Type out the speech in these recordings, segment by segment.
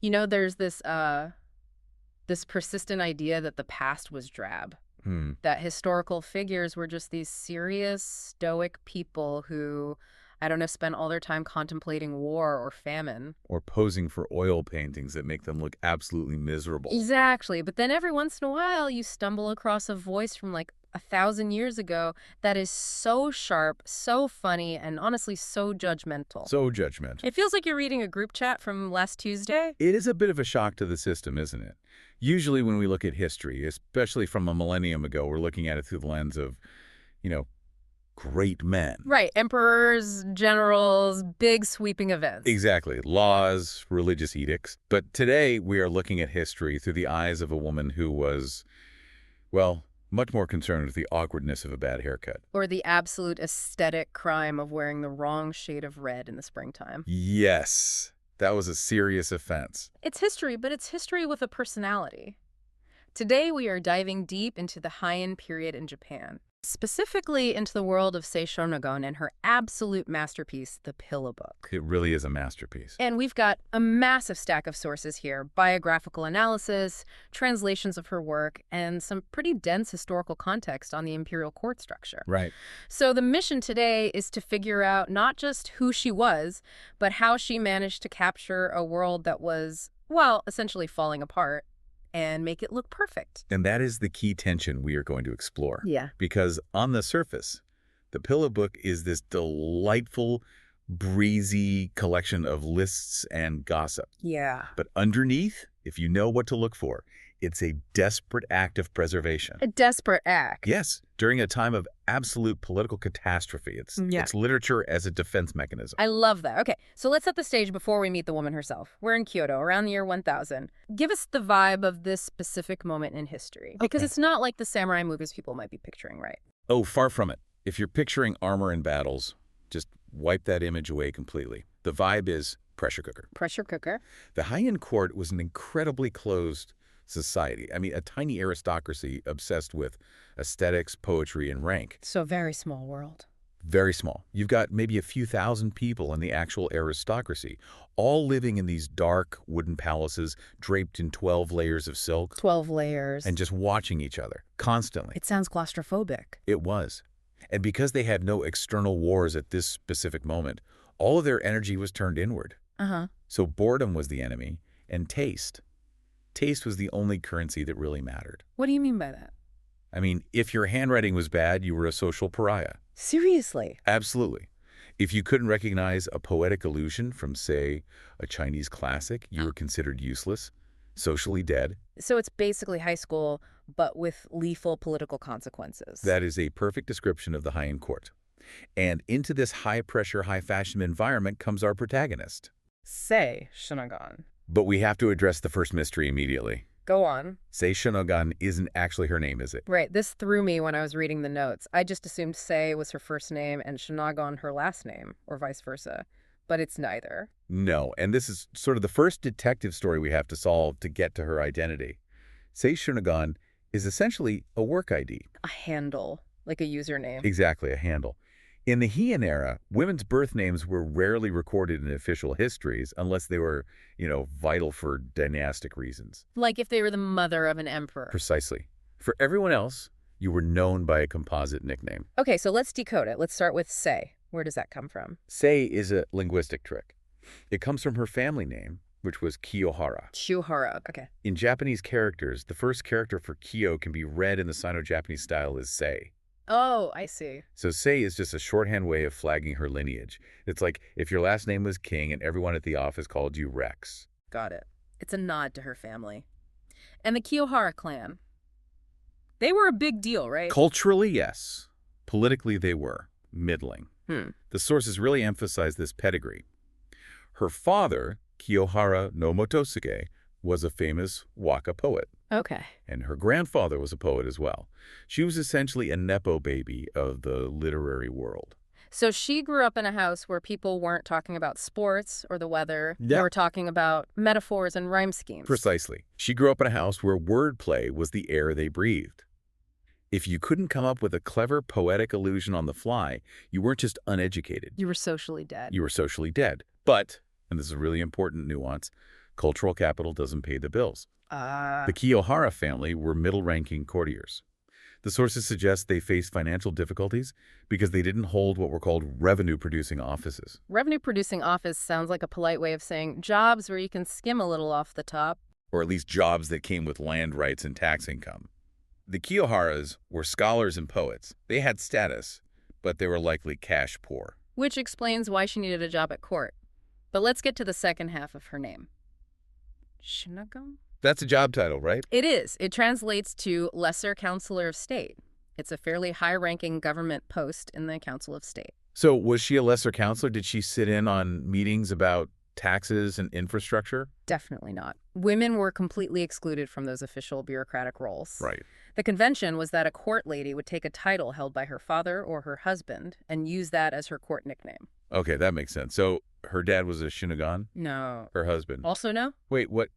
You know, there's this persistent idea that the past was drab, that historical figures were just these serious, stoic people who, I don't know, spent all their time contemplating war or famine. Or posing for oil paintings that make them look absolutely miserable. Exactly. But then every once in a while, you stumble across a voice from like 1,000 years ago that is so sharp, so funny, and honestly so judgmental. So judgmental. It feels like you're reading a group chat from last Tuesday. It is a bit of a shock to the system, isn't it? Usually when we look at history, especially from a millennium ago, we're looking at it through the lens of, great men. Right. Emperors, generals, big sweeping events. Exactly. Laws, religious edicts. But today we are looking at history through the eyes of a woman who was, well, much more concerned with the awkwardness of a bad haircut. Or the absolute aesthetic crime of wearing the wrong shade of red in the springtime. Yes. That was a serious offense. It's history, but it's history with a personality. Today we are diving deep into the Heian period in Japan, specifically into the world of Sei Shōnagon and her absolute masterpiece, the Pillow Book. It really is a masterpiece. And we've got a massive stack of sources here, biographical analysis, translations of her work, and some pretty dense historical context on the Imperial Court structure. Right. So the mission today is to figure out not just who she was, but how she managed to capture a world that was, well, essentially falling apart, and make it look perfect. And that is the key tension we are going to explore. Yeah. Because on the surface, the Pillow Book is this delightful, breezy collection of lists and gossip. Yeah. But underneath, if you know what to look for, it's a desperate act of preservation. A desperate act. Yes, during a time of absolute political catastrophe. It's literature as a defense mechanism. I love that. Okay, so let's set the stage before we meet the woman herself. We're in Kyoto, around the year 1000. Give us the vibe of this specific moment in history. Because it's not like the samurai movies people might be picturing, right? Oh, far from it. If you're picturing armor and battles, just wipe that image away completely. The vibe is pressure cooker. Pressure cooker. The Heian court was an incredibly closed society. I mean, a tiny aristocracy obsessed with aesthetics, poetry, and rank. So a very small world. Very small. You've got maybe a few thousand people in the actual aristocracy, all living in these dark wooden palaces draped in 12 layers of silk. 12 layers. And just watching each other constantly. It sounds claustrophobic. It was. And because they had no external wars at this specific moment, all of their energy was turned inward. So boredom was the enemy, and taste. Taste was the only currency that really mattered. What do you mean by that? I mean, if your handwriting was bad, you were a social pariah. Seriously? Absolutely. If you couldn't recognize a poetic allusion from, say, a Chinese classic, you were considered useless, socially dead. So it's basically high school, but with lethal political consequences. That is a perfect description of the Heian court. And into this high-pressure, high-fashion environment comes our protagonist. Sei Shōnagon. But we have to address the first mystery immediately. Go on. Sei Shōnagon isn't actually her name, is it? Right. This threw me when I was reading the notes. I just assumed Sei was her first name and Shōnagon her last name, or vice versa. But it's neither. No, and this is sort of the first detective story we have to solve to get to her identity. Sei Shōnagon is essentially a work ID. A handle, like a username. Exactly, a handle. In the Heian era, women's birth names were rarely recorded in official histories unless they were, vital for dynastic reasons. Like if they were the mother of an emperor. Precisely. For everyone else, you were known by a composite nickname. Okay, so let's decode it. Let's start with Sei. Where does that come from? Sei is a linguistic trick. It comes from her family name, which was Kiyohara. Kiyohara, okay. In Japanese characters, the first character for Kiyo can be read in the Sino-Japanese style as Sei. Oh, I see. So Sei is just a shorthand way of flagging her lineage. It's like if your last name was King and everyone at the office called you Rex. Got it. It's a nod to her family. And the Kiyohara clan. They were a big deal, right? Culturally, yes. Politically, they were. Middling. The sources really emphasize this pedigree. Her father, Kiyohara no Motosuke, was a famous waka poet. Okay. And her grandfather was a poet as well. She was essentially a nepo baby of the literary world. So she grew up in a house where people weren't talking about sports or the weather. Yeah. They were talking about metaphors and rhyme schemes. Precisely. She grew up in a house where wordplay was the air they breathed. If you couldn't come up with a clever poetic allusion on the fly, you weren't just uneducated. You were socially dead. You were socially dead. But, and this is a really important nuance, Cultural capital doesn't pay the bills. Ah. The Kiyohara family were middle-ranking courtiers. The sources suggest they faced financial difficulties because they didn't hold what were called revenue-producing offices. Revenue-producing office sounds like a polite way of saying jobs where you can skim a little off the top. Or at least jobs that came with land rights and tax income. The Kiyoharas were scholars and poets. They had status, but they were likely cash poor. Which explains why she needed a job at court. But let's get to the second half of her name. Shōnagon? That's a job title, right? It is. It translates to Lesser Counselor of State. It's a fairly high-ranking government post in the Council of State. So was she a lesser counselor? Did she sit in on meetings about taxes and infrastructure? Definitely not. Women were completely excluded from those official bureaucratic roles. Right. The convention was that a court lady would take a title held by her father or her husband and use that as her court nickname. Okay, that makes sense. So her dad was a Shōnagon? No. Her husband? Also no? Wait, what?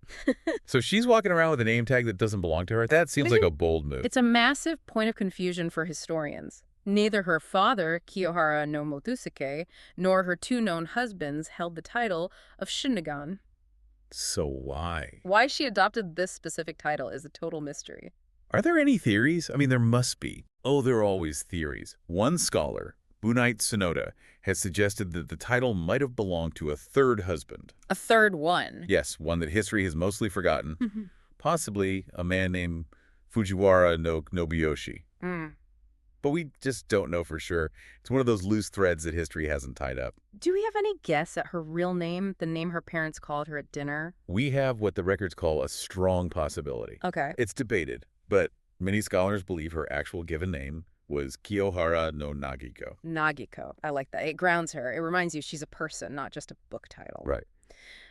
So she's walking around with a name tag that doesn't belong to her? That seems like a bold move. It's a massive point of confusion for historians. Neither her father, Kiyohara no Motosuke, nor her two known husbands held the title of Shōnagon. So why? Why she adopted this specific title is a total mystery. Are there any theories? I mean, there must be. Oh, there are always theories. One scholar, Bunite Sonoda, has suggested that the title might have belonged to a third husband. A third one? Yes, one that history has mostly forgotten. Possibly a man named Fujiwara no Nobuyoshi. But we just don't know for sure. It's one of those loose threads that history hasn't tied up. Do we have any guess at her real name, the name her parents called her at dinner? We have what the records call a strong possibility. Okay. It's debated, but many scholars believe her actual given name was Kiyohara no Nagiko. Nagiko. I like that. It grounds her. It reminds you she's a person, not just a book title. Right.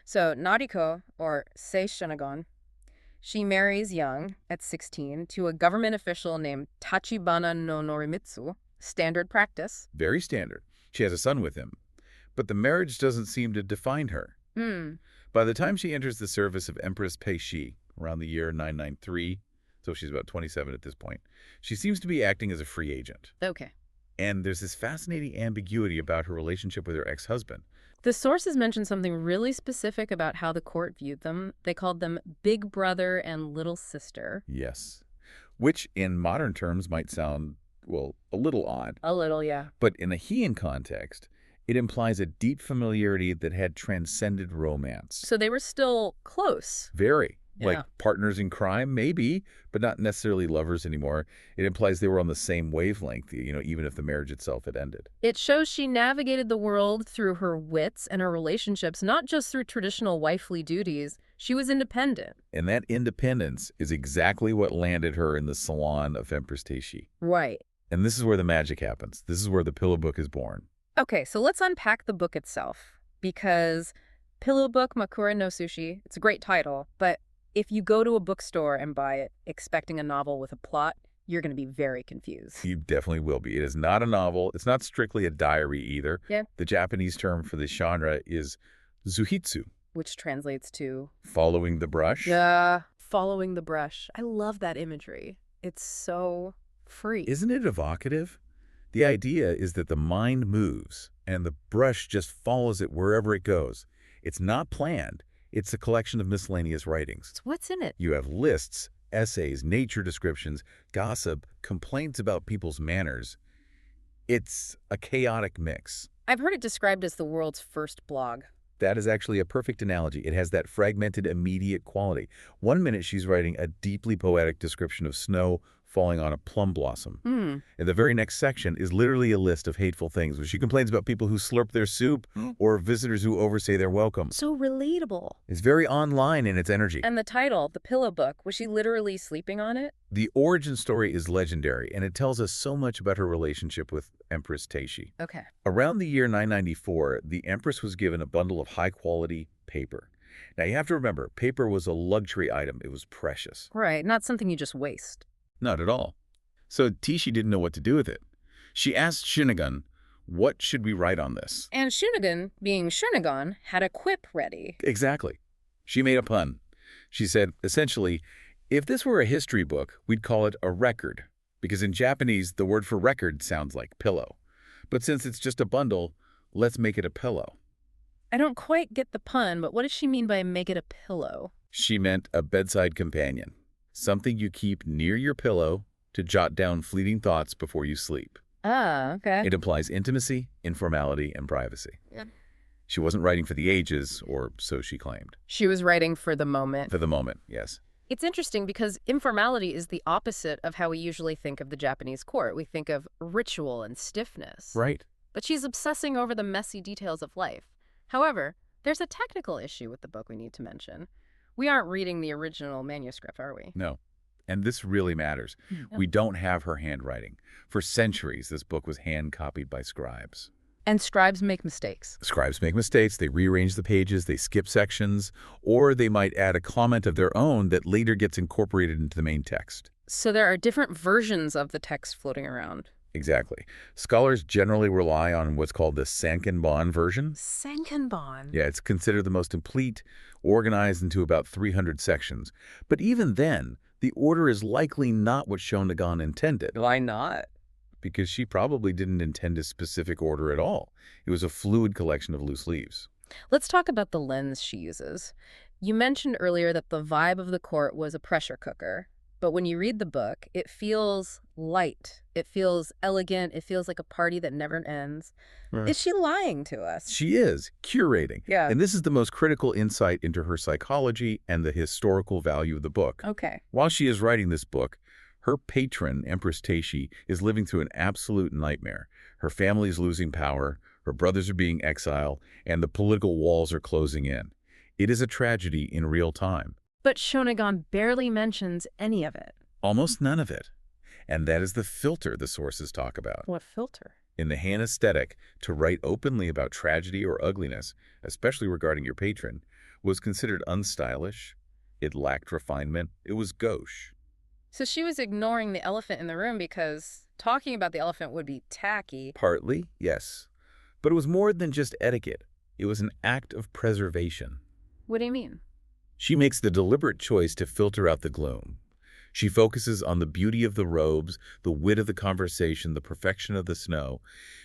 So Nariko, or Sei Shōnagon, she marries young, at 16, to a government official named Tachibana no Norimitsu. Standard practice. Very standard. She has a son with him. But the marriage doesn't seem to define her. By the time she enters the service of Empress Teishi, around the year 993, so she's about 27 at this point, she seems to be acting as a free agent. Okay. And there's this fascinating ambiguity about her relationship with her ex-husband. The sources mention something really specific about how the court viewed them. They called them big brother and little sister. Yes. Which, in modern terms, might sound, well, a little odd. A little, yeah. But in the Heian context, it implies a deep familiarity that had transcended romance. So they were still close. Very. Yeah. Like partners in crime, maybe, but not necessarily lovers anymore. It implies they were on the same wavelength, even if the marriage itself had ended. It shows she navigated the world through her wits and her relationships, not just through traditional wifely duties. She was independent. And that independence is exactly what landed her in the salon of Empress Teishi. Right. And this is where the magic happens. This is where the pillow book is born. Okay, so let's unpack the book itself. Because Pillow Book Makura no Sushi, it's a great title, but if you go to a bookstore and buy it expecting a novel with a plot, you're going to be very confused. You definitely will be. It is not a novel. It's not strictly a diary either. Yeah. The Japanese term for this genre is zuihitsu. Which translates to? Following the brush. Yeah, following the brush. I love that imagery. It's so free. Isn't it evocative? The idea is that the mind moves and the brush just follows it wherever it goes. It's not planned. It's a collection of miscellaneous writings. So what's in it? You have lists, essays, nature descriptions, gossip, complaints about people's manners. It's a chaotic mix. I've heard it described as the world's first blog. That is actually a perfect analogy. It has that fragmented, immediate quality. One minute she's writing a deeply poetic description of snow falling on a plum blossom. And the very next section is literally a list of hateful things where she complains about people who slurp their soup or visitors who overstay their welcome. So relatable. It's very online in its energy. And the title, The Pillow Book, was she literally sleeping on it? The origin story is legendary, and it tells us so much about her relationship with Empress Teishi. Okay. Around the year 994, the Empress was given a bundle of high-quality paper. Now, you have to remember, paper was a luxury item. It was precious. Right, not something you just waste. Not at all. So Teishi didn't know what to do with it. She asked Shōnagon, what should we write on this? And Shōnagon, being Shōnagon, had a quip ready. Exactly. She made a pun. She said, essentially, if this were a history book, we'd call it a record, because in Japanese, the word for record sounds like pillow. But since it's just a bundle, let's make it a pillow. I don't quite get the pun, but what does she mean by make it a pillow? She meant a bedside companion, something you keep near your pillow to jot down fleeting thoughts before you sleep. Ah, okay. It implies intimacy, informality, and privacy. Yeah. She wasn't writing for the ages, or so she claimed. She was writing for the moment. For the moment, yes. It's interesting because informality is the opposite of how we usually think of the Japanese court. We think of ritual and stiffness. Right. But she's obsessing over the messy details of life. However, there's a technical issue with the book we need to mention. We aren't reading the original manuscript, are we? No. And this really matters. We don't have her handwriting. For centuries, this book was hand-copied by scribes. And scribes make mistakes. Scribes make mistakes. They rearrange the pages, they skip sections, or they might add a comment of their own that later gets incorporated into the main text. So there are different versions of the text floating around. Exactly. Scholars generally rely on what's called the Sankenban version. Sankenban? Yeah, it's considered the most complete, organized into about 300 sections. But even then, the order is likely not what Shōnagon intended. Why not? Because she probably didn't intend a specific order at all. It was a fluid collection of loose leaves. Let's talk about the lens she uses. You mentioned earlier that the vibe of the court was a pressure cooker. But when you read the book, it feels light. It feels elegant. It feels like a party that never ends. Right. Is she lying to us? She is, curating. Yeah. And this is the most critical insight into her psychology and the historical value of the book. Okay. While she is writing this book, her patron, Empress Teishi, is living through an absolute nightmare. Her family is losing power, her brothers are being exiled, and the political walls are closing in. It is a tragedy in real time. But Shōnagon barely mentions any of it. Almost none of it. And that is the filter the sources talk about. What filter? In the Heian aesthetic, to write openly about tragedy or ugliness, especially regarding your patron, was considered unstylish. It lacked refinement. It was gauche. So she was ignoring the elephant in the room because talking about the elephant would be tacky. Partly, yes. But it was more than just etiquette. It was an act of preservation. What do you mean? She makes the deliberate choice to filter out the gloom. She focuses on the beauty of the robes, the wit of the conversation, the perfection of the snow.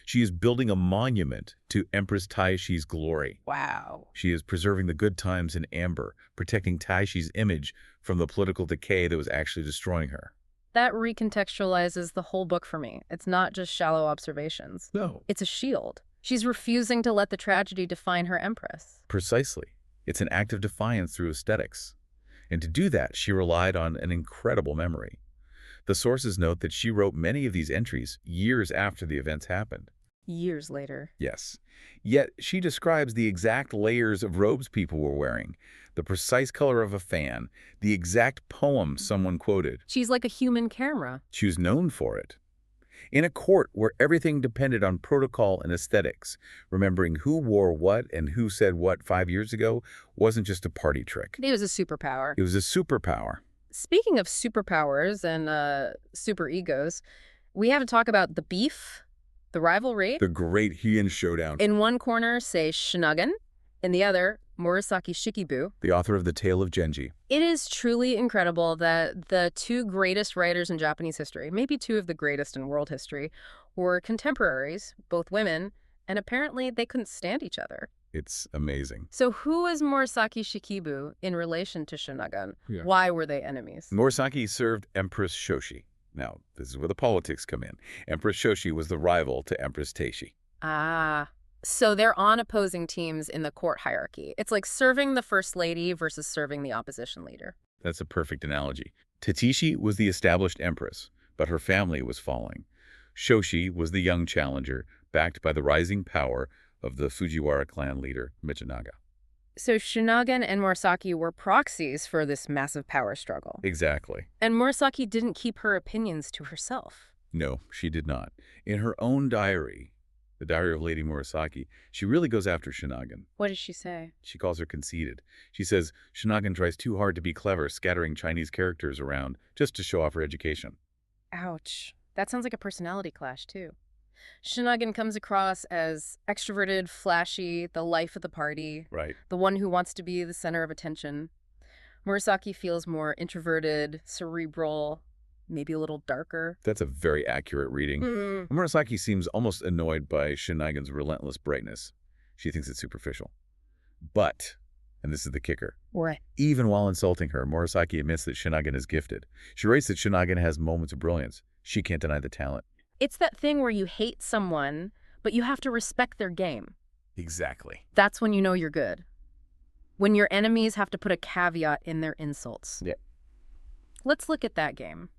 She is building a monument to Empress Teishi's glory. Wow. She is preserving the good times in amber, protecting Teishi's image from the political decay that was actually destroying her. That recontextualizes the whole book for me. It's not just shallow observations. No. It's a shield. She's refusing to let the tragedy define her empress. Precisely. It's an act of defiance through aesthetics. And to do that, she relied on an incredible memory. The sources note that she wrote many of these entries years after the events happened. Years later. Yes. Yet she describes the exact layers of robes people were wearing, the precise color of a fan, the exact poem someone quoted. She's like a human camera. She was known for it. In a court where everything depended on protocol and aesthetics, remembering who wore what and who said what 5 years ago wasn't just a party trick. It was a superpower. It was a superpower. Speaking of superpowers and super egos, we have to talk about the beef, the rivalry. The great Heian showdown. In one corner, Sei Shōnagon. In the other, Murasaki Shikibu, the author of the Tale of Genji. It is truly incredible that the two greatest writers in Japanese history, maybe two of the greatest in world history, were contemporaries, both women, and apparently they couldn't stand each other. It's amazing. So who is Murasaki Shikibu in relation to Shōnagon? Yeah. Why were they enemies? Murasaki served Empress Shoshi. Now, this is where the politics come in. Empress Shoshi was the rival to Empress Teishi. Ah. So they're on opposing teams in the court hierarchy. It's like serving the first lady versus serving the opposition leader. That's a perfect analogy. Teishi was the established empress, but her family was falling. Shoshi was the young challenger, backed by the rising power of the Fujiwara clan leader, Michinaga. So Shōnagon and Murasaki were proxies for this massive power struggle. Exactly. And Murasaki didn't keep her opinions to herself. No, she did not. In her own diary, the Diary of Lady Murasaki, she really goes after Shōnagon. What does she say? She calls her conceited. She says Shōnagon tries too hard to be clever, scattering Chinese characters around just to show off her education. Ouch. That sounds like a personality clash, too. Shōnagon comes across as extroverted, flashy, the life of the party. Right. The one who wants to be the center of attention. Murasaki feels more introverted, cerebral, maybe a little darker. That's a very accurate reading. Murasaki seems almost annoyed by Shōnagon's relentless brightness. She thinks it's superficial. But, and this is the kicker, What? even while insulting her, Murasaki admits that Shōnagon is gifted. She writes that Shōnagon has moments of brilliance. She can't deny the talent. It's that thing where you hate someone, but you have to respect their game. Exactly. That's when you know you're good. When your enemies have to put a caveat in their insults. Yeah. Let's look at that game.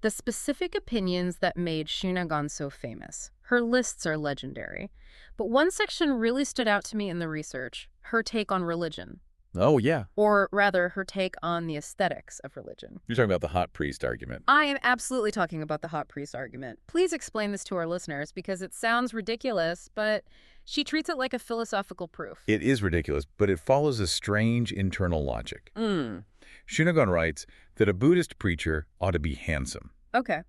The specific opinions that made Shōnagon so famous. Her lists are legendary. But one section really stood out to me in the research, her take on religion. Oh, yeah. Or rather, her take on the aesthetics of religion. You're talking about the hot priest argument. I am absolutely talking about the hot priest argument. Please explain this to our listeners because it sounds ridiculous, but she treats it like a philosophical proof. It is ridiculous, but it follows a strange internal logic. Shōnagon writes that a Buddhist preacher ought to be handsome. Okay.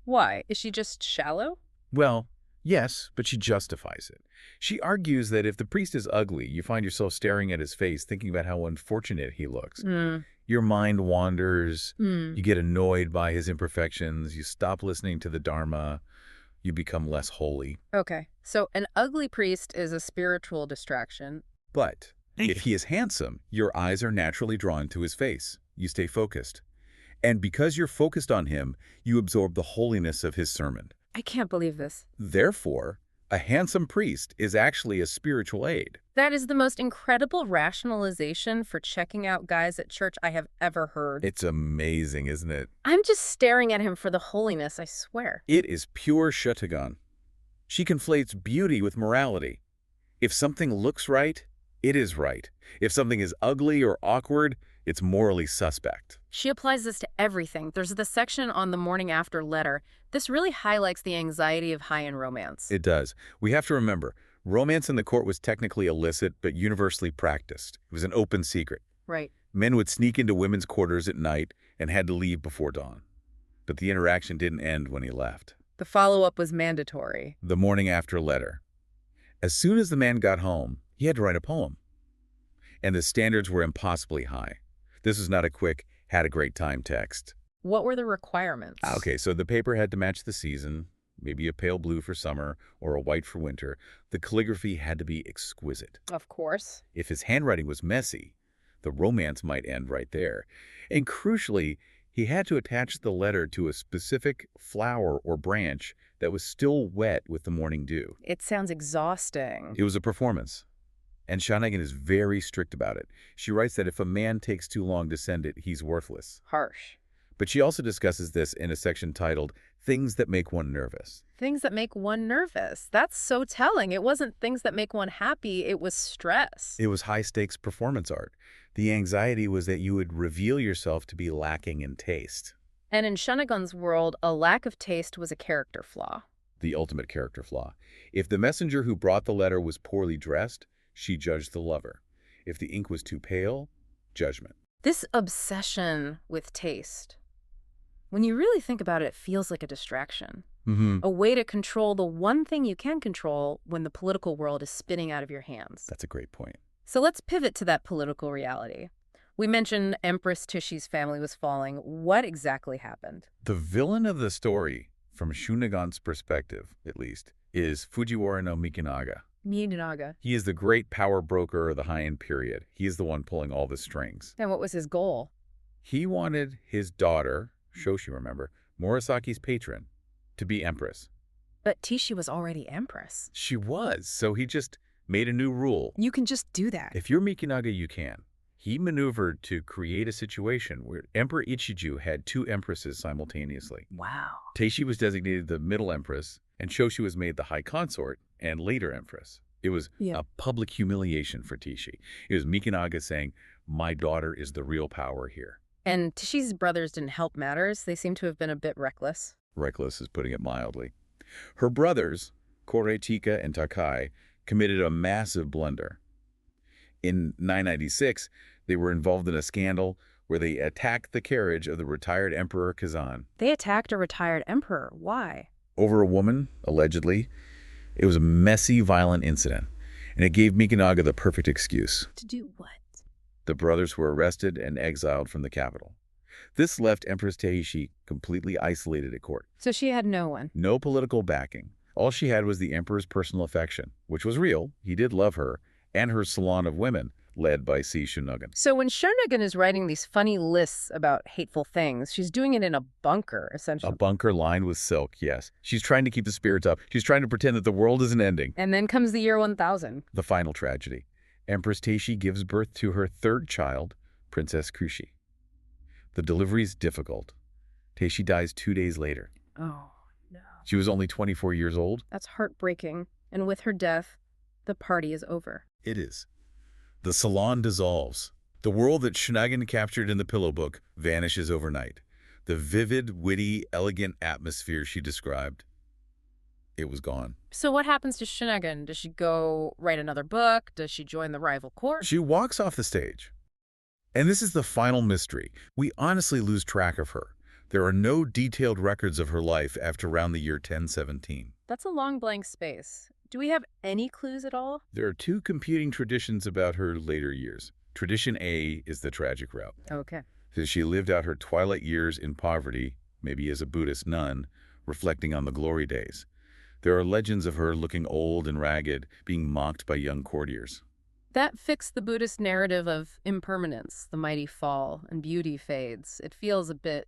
Why? Is she just shallow? Well, yes, but she justifies it. She argues that if the priest is ugly, you find yourself staring at his face, thinking about how unfortunate he looks. Your mind wanders, you get annoyed by his imperfections, you stop listening to the Dharma, you become less holy. Okay, so an ugly priest is a spiritual distraction. But if he is handsome, your eyes are naturally drawn to his face. You stay focused. And because you're focused on him, you absorb the holiness of his sermon. I can't believe this. Therefore, a handsome priest is actually a spiritual aid. That is the most incredible rationalization for checking out guys at church I have ever heard. It's amazing, isn't it? I'm just staring at him for the holiness, I swear. It is pure Shōnagon. She conflates beauty with morality. If something looks right, it is right. If something is ugly or awkward, it's morally suspect. She applies this to everything. There's the section on the morning after letter. This really highlights the anxiety of Heian romance. It does. We have to remember, romance in the court was technically illicit, but universally practiced. It was an open secret. Right. Men would sneak into women's quarters at night and had to leave before dawn. But the interaction didn't end when he left. The follow-up was mandatory. The morning after letter. As soon as the man got home, he had to write a poem. And the standards were impossibly high. This was not a quick, had a great time text. What were the requirements? Okay, so the paper had to match the season, maybe a pale blue for summer or a white for winter. The calligraphy had to be exquisite. Of course. If his handwriting was messy, the romance might end right there. And crucially, he had to attach the letter to a specific flower or branch that was still wet with the morning dew. It sounds exhausting. It was a performance. And Shōnagon is very strict about it. She writes that if a man takes too long to send it, he's worthless. Harsh. But she also discusses this in a section titled, Things That Make One Nervous. Things that make one nervous. That's so telling. It wasn't things that make one happy. It was stress. It was high-stakes performance art. The anxiety was that you would reveal yourself to be lacking in taste. And in Shōnagon's world, a lack of taste was a character flaw. The ultimate character flaw. If the messenger who brought the letter was poorly dressed, she judged the lover. If the ink was too pale, judgment. This obsession with taste, when you really think about it, it feels like a distraction. A way to control the one thing you can control when the political world is spinning out of your hands. That's a great point. So let's pivot to that political reality. We mentioned Empress Teishi's family was falling. What exactly happened? The villain of the story, from Shōnagon's perspective at least, is Fujiwara no Mikinaga. Mikinaga. He is the great power broker of the Heian period. He is the one pulling all the strings. And what was his goal? He wanted his daughter, Shoshi, remember, Murasaki's patron, to be empress. But Teishi was already empress. She was, so he just made a new rule. You can just do that. If you're Mikinaga, you can. He maneuvered to create a situation where Emperor Ichiju had two empresses simultaneously. Wow. Teishi was designated the middle empress, and Shoshi was made the high consort and later empress. It was a public humiliation for Teishi. It was Mikinaga saying, my daughter is the real power here. And Teishi's brothers didn't help matters. They seem to have been a bit reckless. Reckless is putting it mildly. Her brothers, Koretika and Takai, committed a massive blunder. In 996, they were involved in a scandal where they attacked the carriage of the retired Emperor Kazan. They attacked a retired emperor. Why? Over a woman, allegedly. It was a messy, violent incident, and it gave Mikinaga the perfect excuse. To do what? The brothers were arrested and exiled from the capital. This left Empress Teishi completely isolated at court. So she had no one. No political backing. All she had was the emperor's personal affection, which was real. He did love her, and her salon of women, led by Sei Shōnagon. So when Shōnagon is writing these funny lists about hateful things, she's doing it in a bunker, essentially. A bunker lined with silk, yes. She's trying to keep the spirits up. She's trying to pretend that the world isn't ending. And then comes the year 1000. The final tragedy. Empress Teishi gives birth to her third child, Princess Kushi. The delivery is difficult. Teishi dies 2 days later. Oh, no. She was only 24 years old. That's heartbreaking. And with her death, the party is over. It is. The salon dissolves. The world that Shōnagon captured in the Pillow Book vanishes overnight. The vivid, witty, elegant atmosphere she described, it was gone. So what happens to Shōnagon? Does she go write another book? Does she join the rival court? She walks off the stage. And this is the final mystery. We honestly lose track of her. There are no detailed records of her life after around the year 1017. That's a long blank space. Do we have any clues at all? There are two competing traditions about her later years. Tradition A is the tragic route. Okay. So she lived out her twilight years in poverty, maybe as a Buddhist nun, reflecting on the glory days. There are legends of her looking old and ragged, being mocked by young courtiers. That fits the Buddhist narrative of impermanence, the mighty fall, and beauty fades. It feels a bit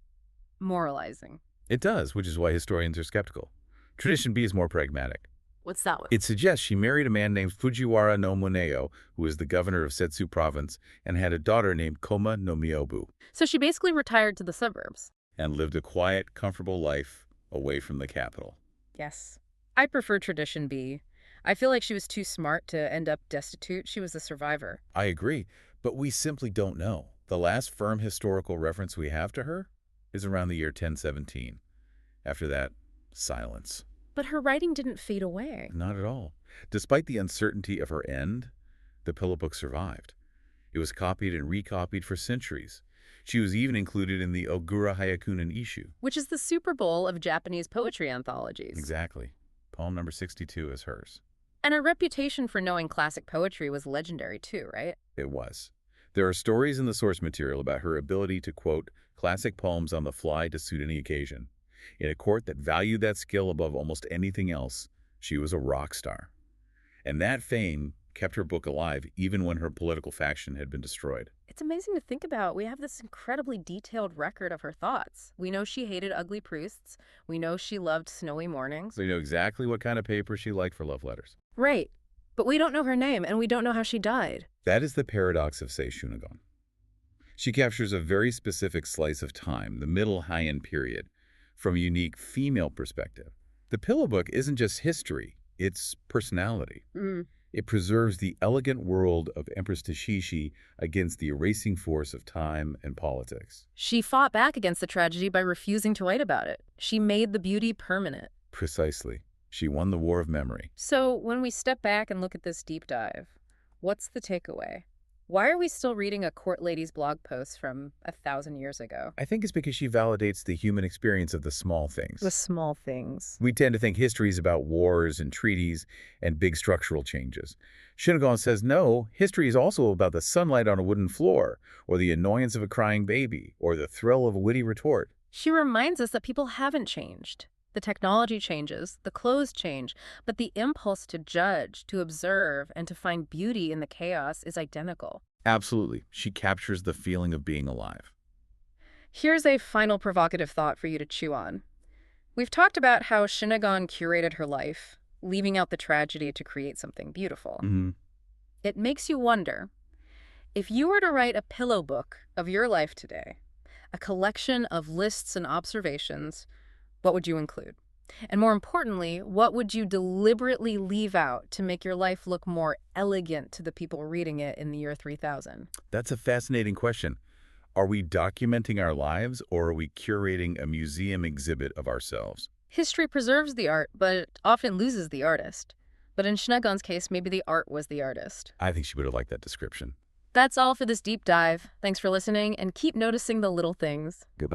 moralizing. It does, which is why historians are skeptical. Tradition B is more pragmatic. What's that one? It suggests she married a man named Fujiwara no Moneo, who was the governor of Setsu province, and had a daughter named Koma no Miyobu. So she basically retired to the suburbs. And lived a quiet, comfortable life away from the capital. Yes. I prefer tradition B. I feel like she was too smart to end up destitute. She was a survivor. I agree, but we simply don't know. The last firm historical reference we have to her is around the year 1017. After that, silence. But her writing didn't fade away. Not at all. Despite the uncertainty of her end, the Pillow Book survived. It was copied and recopied for centuries. She was even included in the Ogura Hyakunin Isshu. Which is the Super Bowl of Japanese poetry anthologies. Exactly. Poem number 62 is hers. And her reputation for knowing classic poetry was legendary too, right? It was. There are stories in the source material about her ability to quote classic poems on the fly to suit any occasion. In a court that valued that skill above almost anything else, she was a rock star. And that fame kept her book alive even when her political faction had been destroyed. It's amazing to think about. We have this incredibly detailed record of her thoughts. We know she hated ugly priests. We know she loved snowy mornings. We know exactly what kind of paper she liked for love letters. Right. But we don't know her name, and we don't know how she died. That is the paradox of Sei Shōnagon. She captures a very specific slice of time, the Middle Heian period, from a unique female perspective. The Pillow Book isn't just history, it's personality. It preserves the elegant world of Empress Teishi against the erasing force of time and politics. She fought back against the tragedy by refusing to write about it. She made the beauty permanent. Precisely. She won the war of memory. So when we step back and look at this deep dive, what's the takeaway? Why are we still reading a court lady's blog post from 1,000 years ago? I think it's because she validates the human experience of the small things. The small things. We tend to think history is about wars and treaties and big structural changes. Shōnagon says no, history is also about the sunlight on a wooden floor, or the annoyance of a crying baby, or the thrill of a witty retort. She reminds us that people haven't changed. The technology changes, the clothes change, but the impulse to judge, to observe, and to find beauty in the chaos is identical. Absolutely. She captures the feeling of being alive. Here's a final provocative thought for you to chew on. We've talked about how Shōnagon curated her life, leaving out the tragedy to create something beautiful. It makes you wonder, if you were to write a pillow book of your life today, a collection of lists and observations, what would you include? And more importantly, what would you deliberately leave out to make your life look more elegant to the people reading it in the year 3000? That's a fascinating question. Are we documenting our lives, or are we curating a museum exhibit of ourselves? History preserves the art, but often loses the artist. But in Shōnagon's case, maybe the art was the artist. I think she would have liked that description. That's all for this deep dive. Thanks for listening, and keep noticing the little things. Goodbye.